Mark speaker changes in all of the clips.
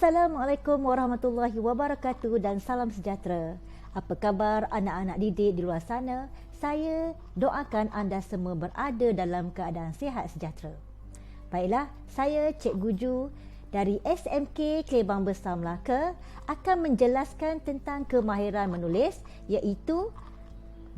Speaker 1: Assalamualaikum warahmatullahi wabarakatuh dan salam sejahtera. Apa khabar anak-anak didik di luar sana? Saya doakan anda semua berada dalam keadaan sihat sejahtera. Baiklah, saya Cikgu Ju dari SMK Kelebang Besar Melaka akan menjelaskan tentang kemahiran menulis iaitu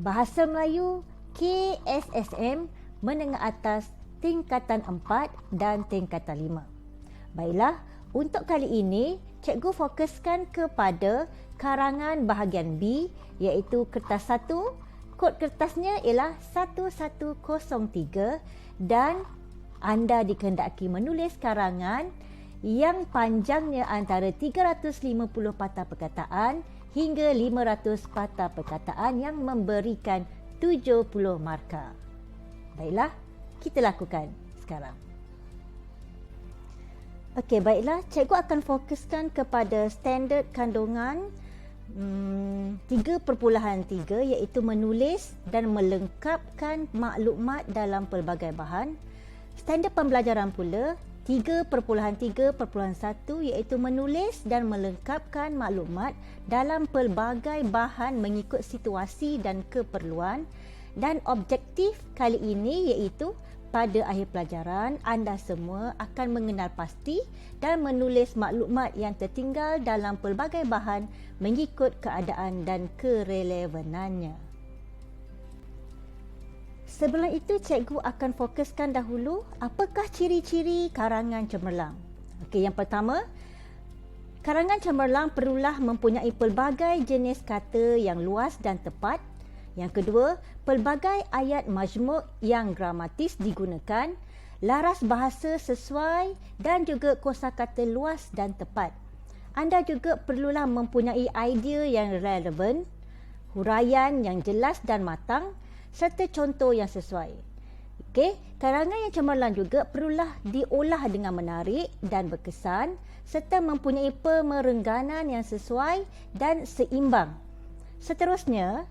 Speaker 1: Bahasa Melayu KSSM Menengah Atas Tingkatan 4 dan Tingkatan 5. Baiklah, untuk kali ini, cikgu fokuskan kepada karangan bahagian B iaitu kertas 1. Kod kertasnya ialah 1103 dan anda dikehendaki menulis karangan yang panjangnya antara 350 patah perkataan hingga 500 patah perkataan yang memberikan 70 markah. Baiklah, kita lakukan sekarang. Okey, baiklah. Cikgu akan fokuskan kepada standard kandungan 3.3 iaitu menulis dan melengkapkan maklumat dalam pelbagai bahan. Standard pembelajaran pula 3.3.1 iaitu menulis dan melengkapkan maklumat dalam pelbagai bahan mengikut situasi dan keperluan. Dan objektif kali ini iaitu pada akhir pelajaran, anda semua akan mengenal pasti dan menulis maklumat yang tertinggal dalam pelbagai bahan mengikut keadaan dan kerelevanannya. Sebelum itu, cikgu akan fokuskan dahulu apakah ciri-ciri karangan cemerlang. Okey, yang pertama, karangan cemerlang perlulah mempunyai pelbagai jenis kata yang luas dan tepat. Yang kedua, pelbagai ayat majmuk yang gramatis digunakan, laras bahasa sesuai dan juga kosakata luas dan tepat. Anda juga perlulah mempunyai idea yang relevan, huraian yang jelas dan matang serta contoh yang sesuai. Okey, karangan yang cemerlang juga perlulah diolah dengan menarik dan berkesan serta mempunyai pemerengganan yang sesuai dan seimbang. Seterusnya,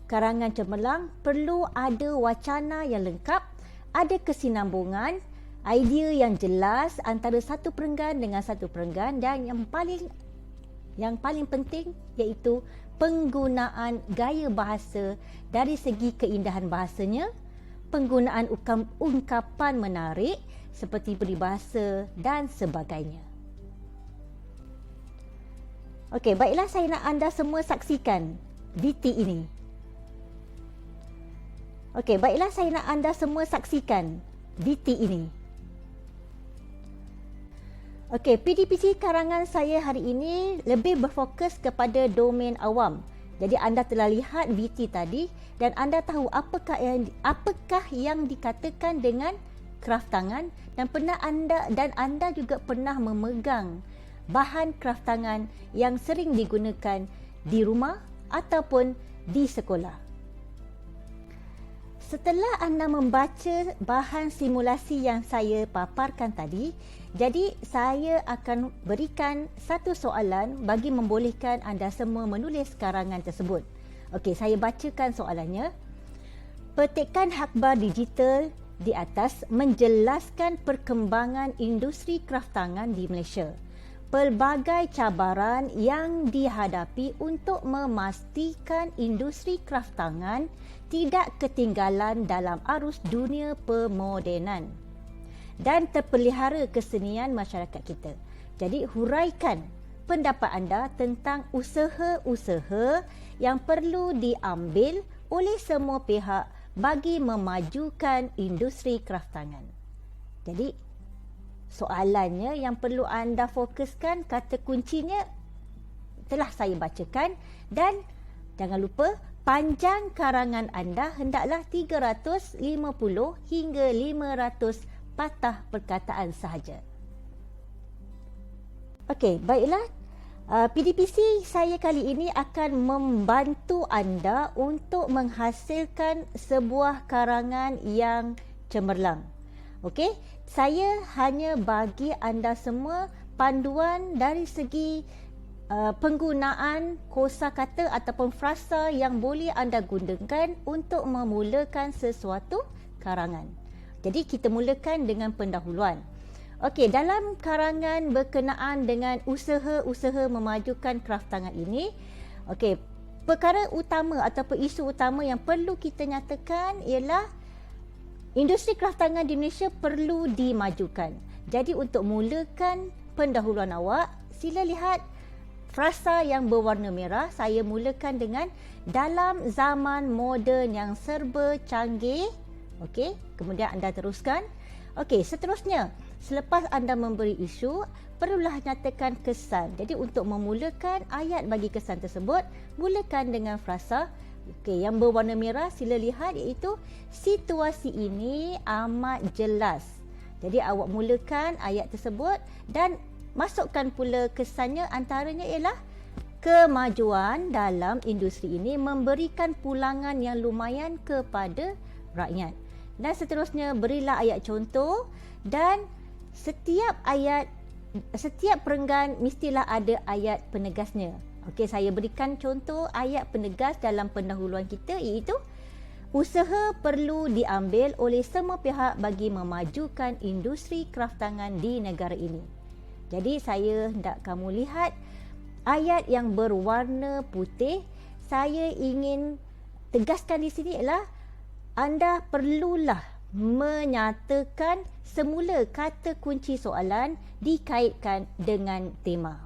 Speaker 1: karangan cemerlang perlu ada wacana yang lengkap, ada kesinambungan, idea yang jelas antara satu perenggan dengan satu perenggan dan yang paling penting iaitu penggunaan gaya bahasa dari segi keindahan bahasanya, penggunaan ungkapan menarik seperti peribahasa dan sebagainya. Okey, baiklah, saya nak anda semua saksikan VT ini. Okey, baiklah, saya nak anda semua saksikan VT ini. Okey, PDPC karangan saya hari ini lebih berfokus kepada domain awam. Jadi anda telah lihat VT tadi dan anda tahu apakah yang dikatakan dengan kraft tangan dan anda juga pernah memegang bahan kraft tangan yang sering digunakan di rumah ataupun di sekolah. Setelah anda membaca bahan simulasi yang saya paparkan tadi, jadi saya akan berikan satu soalan bagi membolehkan anda semua menulis karangan tersebut. Okey, saya bacakan soalannya. Petikan akhbar digital di atas menjelaskan perkembangan industri kraft tangan di Malaysia. Pelbagai cabaran yang dihadapi untuk memastikan industri kraft tangan tidak ketinggalan dalam arus dunia pemodenan dan terpelihara kesenian masyarakat kita. Jadi huraikan pendapat anda tentang usaha-usaha yang perlu diambil oleh semua pihak bagi memajukan industri kraft tangan. Jadi soalannya yang perlu anda fokuskan, kata kuncinya telah saya bacakan dan jangan lupa panjang karangan anda hendaklah 350 hingga 500 patah perkataan sahaja. Okey, baiklah. PDPC saya kali ini akan membantu anda untuk menghasilkan sebuah karangan yang cemerlang. Okey, saya hanya bagi anda semua panduan dari segi penggunaan kosakata ataupun frasa yang boleh anda gunakan untuk memulakan sesuatu karangan. Jadi kita mulakan dengan pendahuluan. Okey, dalam karangan berkenaan dengan usaha-usaha memajukan kraftangan ini, okey, perkara utama ataupun isu utama yang perlu kita nyatakan ialah industri kraftangan di Malaysia perlu dimajukan. Jadi untuk mulakan pendahuluan awak, sila lihat frasa yang berwarna merah. Saya mulakan dengan dalam zaman moden yang serba canggih. Okey, kemudian anda teruskan. Okey, seterusnya, selepas anda memberi isu, perlulah nyatakan kesan. Jadi untuk memulakan ayat bagi kesan tersebut, mulakan dengan frasa yang berwarna merah. Sila lihat, iaitu situasi ini amat jelas. Jadi awak mulakan ayat tersebut dan masukkan pula kesannya, antaranya ialah kemajuan dalam industri ini memberikan pulangan yang lumayan kepada rakyat. Dan seterusnya, berilah ayat contoh dan setiap perenggan mestilah ada ayat penegasnya. Okey, saya berikan contoh ayat penegas dalam pendahuluan kita, iaitu usaha perlu diambil oleh semua pihak bagi memajukan industri kraftangan di negara ini. Jadi saya hendak kamu lihat ayat yang berwarna putih. Saya ingin tegaskan di sini ialah anda perlulah menyatakan semula kata kunci soalan dikaitkan dengan tema.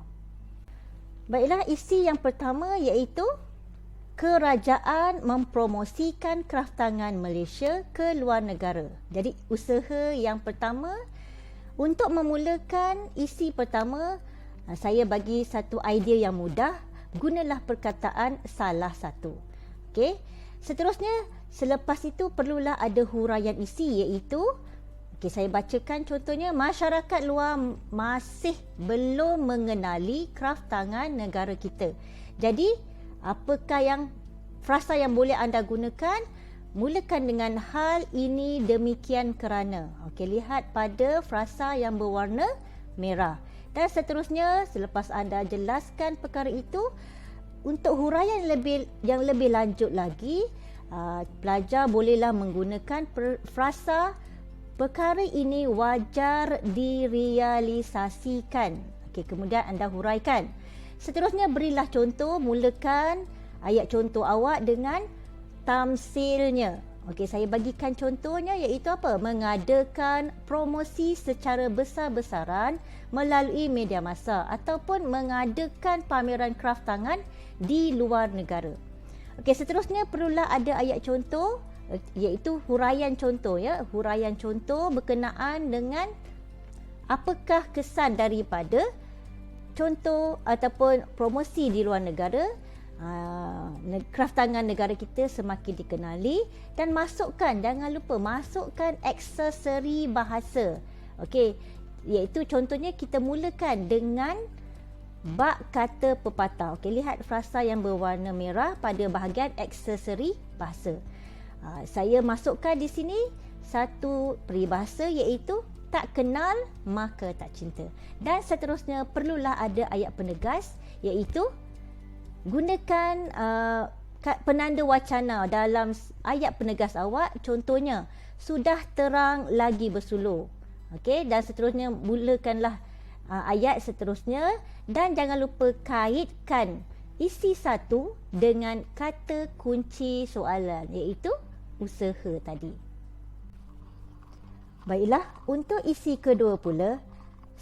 Speaker 1: Baiklah, isi yang pertama iaitu kerajaan mempromosikan kraftangan Malaysia ke luar negara. Jadi usaha yang pertama, untuk memulakan isi pertama, saya bagi satu idea yang mudah, gunalah perkataan salah satu. Okey. Seterusnya, selepas itu perlulah ada huraian isi, iaitu saya bacakan contohnya, masyarakat luar masih belum mengenali kraftangan negara kita. Jadi, apakah yang frasa yang boleh anda gunakan? Mulakan dengan hal ini demikian kerana. Okey, lihat pada frasa yang berwarna merah. Dan seterusnya, selepas anda jelaskan perkara itu, untuk huraian yang lebih lanjut lagi, pelajar bolehlah menggunakan frasa perkara ini wajar direalisasikan. Okey, kemudian anda huraikan. Seterusnya, berilah contoh, mulakan ayat contoh awak dengan tamsilnya. Okey, saya bagikan contohnya, iaitu apa? Mengadakan promosi secara besar-besaran melalui media massa ataupun mengadakan pameran kraftangan di luar negara. Okey, seterusnya perlulah ada ayat contoh, iaitu huraian contoh, ya. Huraian contoh berkenaan dengan apakah kesan daripada contoh ataupun promosi di luar negara. Kraftangan negara kita semakin dikenali, dan masukkan, jangan lupa masukkan aksesori bahasa. Okey, iaitu contohnya kita mulakan dengan bak kata pepatah. Okey, lihat frasa yang berwarna merah pada bahagian aksesori bahasa. Saya masukkan di sini satu peribahasa, iaitu tak kenal maka tak cinta. Dan seterusnya, perlulah ada ayat penegas, iaitu gunakan penanda wacana dalam ayat penegas awak. Contohnya, sudah terang lagi bersuluh. Okey, dan seterusnya mulakanlah ayat seterusnya, dan jangan lupa kaitkan isi satu dengan kata kunci soalan, iaitu usaha tadi. Baiklah, untuk isi kedua pula,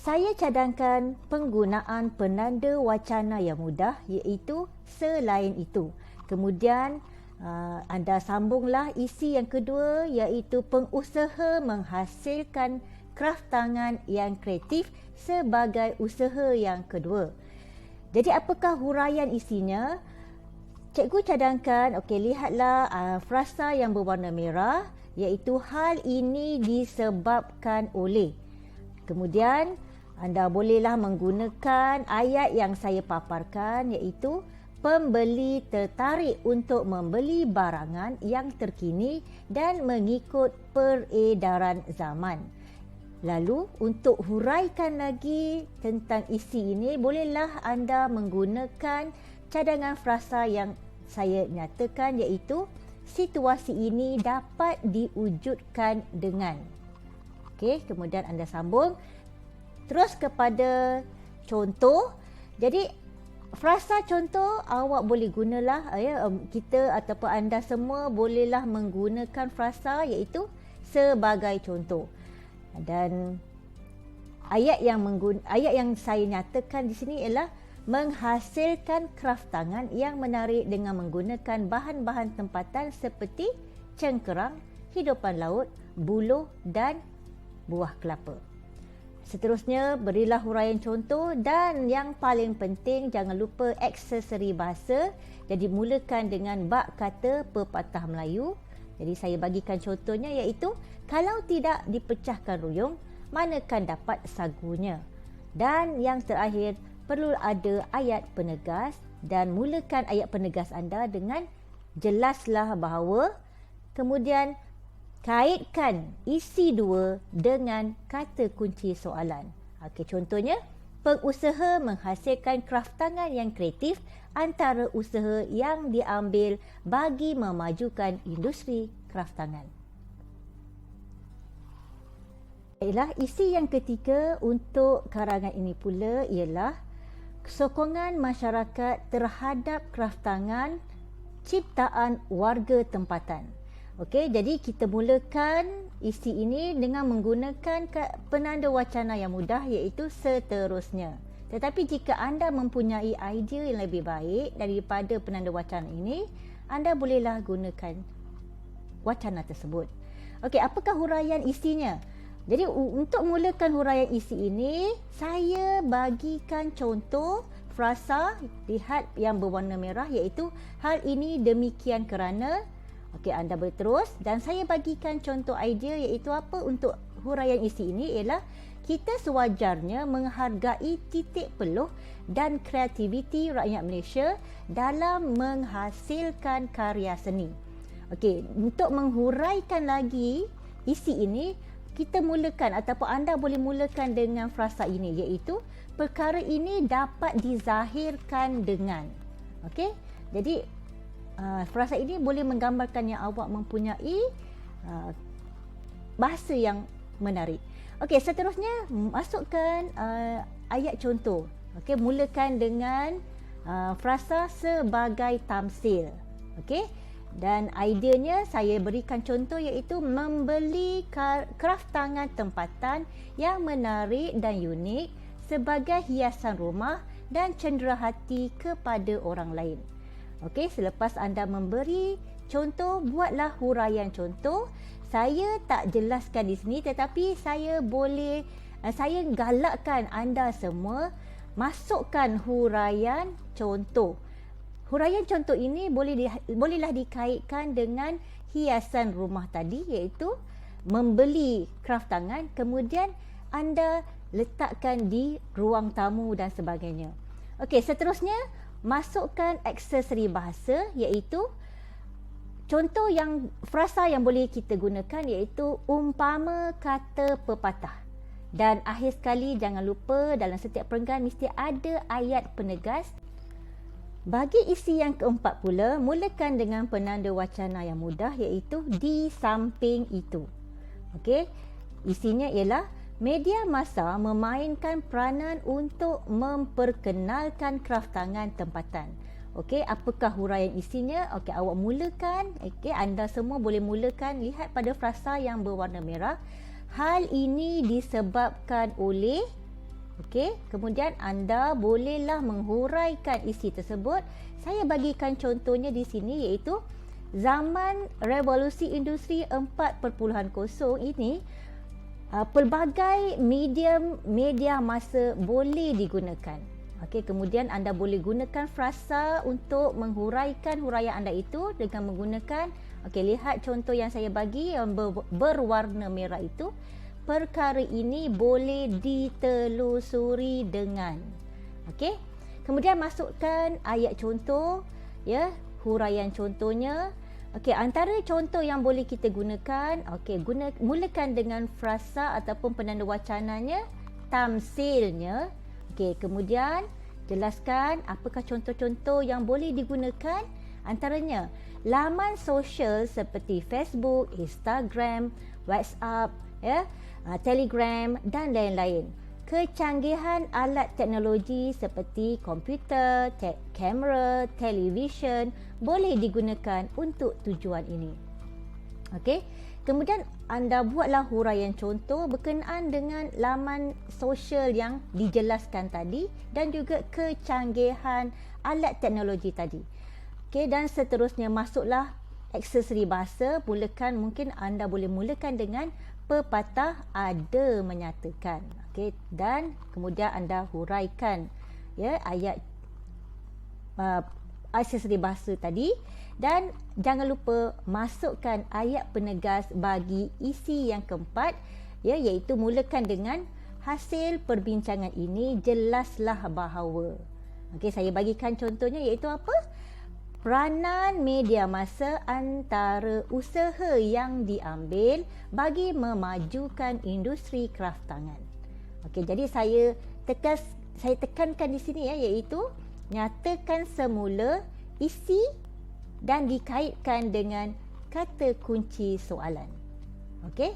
Speaker 1: saya cadangkan penggunaan penanda wacana yang mudah, iaitu selain itu. Kemudian anda sambunglah isi yang kedua, iaitu pengusaha menghasilkan kraftangan yang kreatif sebagai usaha yang kedua. Jadi apakah huraian isinya? Cikgu cadangkan, okey, lihatlah frasa yang berwarna merah, iaitu hal ini disebabkan oleh. Kemudian anda bolehlah menggunakan ayat yang saya paparkan, iaitu pembeli tertarik untuk membeli barangan yang terkini dan mengikut peredaran zaman. Lalu untuk huraikan lagi tentang isi ini, bolehlah anda menggunakan cadangan frasa yang saya nyatakan, iaitu situasi ini dapat diwujudkan dengan. Okey, kemudian anda sambung. Terus kepada contoh. Jadi frasa contoh awak boleh gunalah kita ataupun anda semua bolehlah menggunakan frasa iaitu sebagai contoh. Dan ayat yang saya nyatakan di sini ialah menghasilkan kraft tangan yang menarik dengan menggunakan bahan-bahan tempatan seperti cengkerang, hidupan laut, buluh dan buah kelapa. Seterusnya, berilah huraian contoh dan yang paling penting jangan lupa aksesori bahasa. Jadi mulakan dengan bak kata pepatah Melayu. Jadi saya bagikan contohnya iaitu kalau tidak dipecahkan ruyung, manakan dapat sagunya. Dan yang terakhir, perlu ada ayat penegas dan mulakan ayat penegas anda dengan jelaslah bahawa, kemudian kaitkan isi dua dengan kata kunci soalan. Okey, contohnya, pengusaha menghasilkan kraft tangan yang kreatif antara usaha yang diambil bagi memajukan industri kraft tangan. Baiklah, isi yang ketiga untuk karangan ini pula ialah sokongan masyarakat terhadap kraft tangan ciptaan warga tempatan. Okey, jadi kita mulakan isi ini dengan menggunakan penanda wacana yang mudah iaitu seterusnya. Tetapi jika anda mempunyai idea yang lebih baik daripada penanda wacana ini, anda bolehlah gunakan wacana tersebut. Okey, apakah huraian isinya? Jadi untuk mulakan huraian isi ini, saya bagikan contoh frasa, lihat yang berwarna merah iaitu hal ini demikian kerana. Okey, anda berterus dan saya bagikan contoh idea iaitu apa untuk huraian isi ini ialah kita sewajarnya menghargai titik peluh dan kreativiti rakyat Malaysia dalam menghasilkan karya seni. Okey, untuk menghuraikan lagi isi ini, kita mulakan ataupun anda boleh mulakan dengan frasa ini iaitu perkara ini dapat dizahirkan dengan. Okey, jadi frasa ini boleh menggambarkan yang awak mempunyai bahasa yang menarik. Okey, seterusnya masukkan ayat contoh. Okey, mulakan dengan frasa sebagai tamsil. Okey, dan ideanya saya berikan contoh iaitu membeli kraft tangan tempatan yang menarik dan unik sebagai hiasan rumah dan cenderahati kepada orang lain. Okey, selepas anda memberi contoh, buatlah huraian contoh. Saya tak jelaskan di sini tetapi saya galakkan anda semua masukkan huraian contoh. Huraian contoh ini bolehlah dikaitkan dengan hiasan rumah tadi iaitu membeli kraft tangan kemudian anda letakkan di ruang tamu dan sebagainya. Okey, seterusnya masukkan aksesori bahasa iaitu contoh yang frasa yang boleh kita gunakan iaitu umpama kata pepatah. Dan akhir sekali jangan lupa dalam setiap perenggan mesti ada ayat penegas. Bagi isi yang keempat pula, mulakan dengan penanda wacana yang mudah iaitu di samping itu. Okey, isinya ialah media massa memainkan peranan untuk memperkenalkan kraft tangan tempatan. Okey, apakah huraian isinya? Okey, awak mulakan. Okey, anda semua boleh mulakan. Lihat pada frasa yang berwarna merah. Hal ini disebabkan oleh. Okey, kemudian anda bolehlah menghuraikan isi tersebut. Saya bagikan contohnya di sini iaitu zaman revolusi industri 4.0 ini pelbagai media massa boleh digunakan. Okey, kemudian anda boleh gunakan frasa untuk menghuraikan huraian anda itu dengan menggunakan, okey, lihat contoh yang saya bagi yang berwarna merah itu. Perkara ini boleh ditelusuri dengan. Okey, kemudian masukkan ayat contoh, ya, huraian contohnya. Okey, antara contoh yang boleh kita gunakan, okey, mulakan dengan frasa ataupun penanda wacananya, tamsilnya. Okey, kemudian jelaskan apakah contoh-contoh yang boleh digunakan. Antaranya, laman sosial seperti Facebook, Instagram, WhatsApp, ya, Telegram dan lain-lain. kecanggihan alat teknologi seperti komputer, kamera, televisyen boleh digunakan untuk tujuan ini. Okey. Kemudian anda buatlah huraian contoh berkenaan dengan laman sosial yang dijelaskan tadi dan juga kecanggihan alat teknologi tadi. Okey, dan seterusnya masuklah aksesori bahasa. Mungkin anda boleh mulakan dengan pepatah ada menyatakan. Okey, dan kemudian anda huraikan ya ayat aksesori bahasa tadi, dan jangan lupa masukkan ayat penegas bagi isi yang keempat ya, iaitu mulakan dengan hasil perbincangan ini jelaslah bahawa. Okey, saya bagikan contohnya iaitu apa? Peranan media massa antara usaha yang diambil bagi memajukan industri kraftangan. Okey, jadi saya tekankan di sini ya, iaitu nyatakan semula isi dan dikaitkan dengan kata kunci soalan. Okey.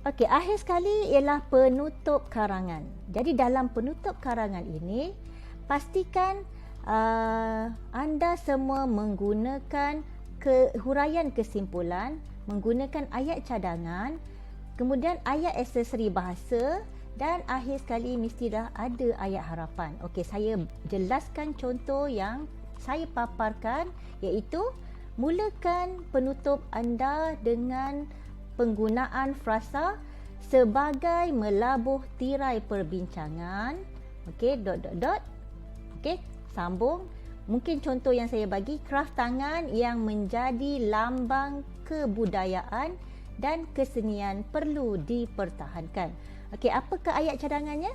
Speaker 1: Okey, akhir sekali ialah penutup karangan. Jadi dalam penutup karangan ini pastikan anda semua menggunakan huraian kesimpulan, menggunakan ayat cadangan, kemudian ayat aksesori bahasa, dan akhir sekali mestilah ada ayat harapan. Okey, saya jelaskan contoh yang saya paparkan, iaitu mulakan penutup anda dengan penggunaan frasa sebagai melabuh tirai perbincangan. Okey, okey, sambung. Mungkin contoh yang saya bagi, kraftangan yang menjadi lambang kebudayaan dan kesenian perlu dipertahankan. Okey, apakah ayat cadangannya?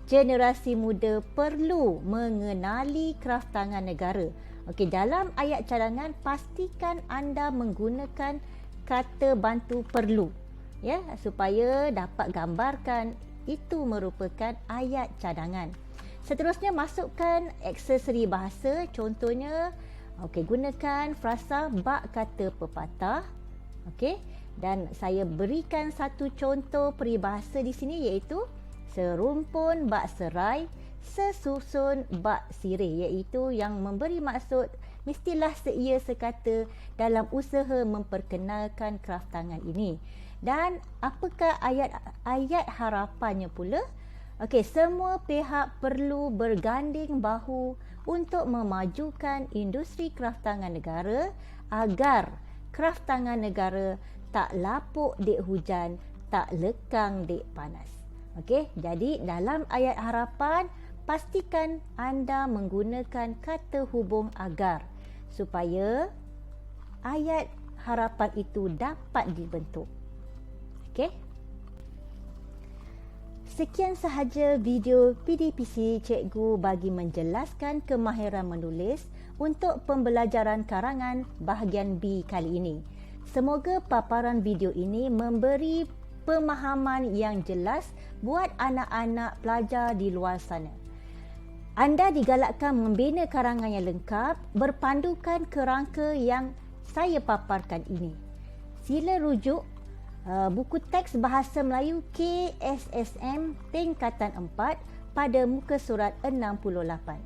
Speaker 1: Generasi muda perlu mengenali kraftangan negara. Okey, dalam ayat cadangan pastikan anda menggunakan kata bantu perlu ya, supaya dapat gambarkan itu merupakan ayat cadangan. Seterusnya masukkan aksesori bahasa, contohnya okey, gunakan frasa bak kata pepatah. Okey, dan saya berikan satu contoh peribahasa di sini, iaitu serumpun bak serai, sesusun bak sirih, iaitu yang memberi maksud mestilah seia sekata dalam usaha memperkenalkan kraftangan ini. Dan apakah ayat harapannya pula? Okey, semua pihak perlu berganding bahu untuk memajukan industri kraftangan negara agar kraftangan negara tak lapuk dek hujan, tak lekang dek panas. Okey, jadi dalam ayat harapan pastikan anda menggunakan kata hubung agar supaya ayat harapan itu dapat dibentuk. Okey. Sekian sahaja video PDPC Cikgu bagi menjelaskan kemahiran menulis untuk pembelajaran karangan bahagian B kali ini. Semoga paparan video ini memberi pemahaman yang jelas buat anak-anak pelajar di luar sana. Anda digalakkan membina karangan yang lengkap berpandukan kerangka yang saya paparkan ini. Sila rujuk buku teks Bahasa Melayu KSSM tingkatan 4 pada muka surat 68.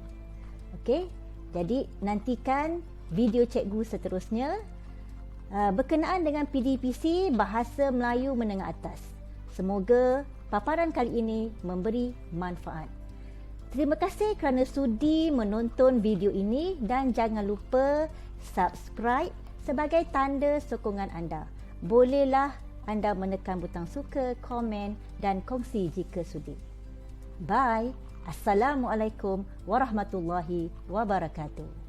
Speaker 1: Okey, jadi nantikan video cikgu seterusnya berkenaan dengan PDPC Bahasa Melayu Menengah Atas. Semoga paparan kali ini memberi manfaat. Terima kasih kerana sudi menonton video ini dan jangan lupa subscribe sebagai tanda sokongan anda. Bolehlah anda menekan butang suka, komen dan kongsi jika sudi. Bye. Assalamualaikum warahmatullahi wabarakatuh.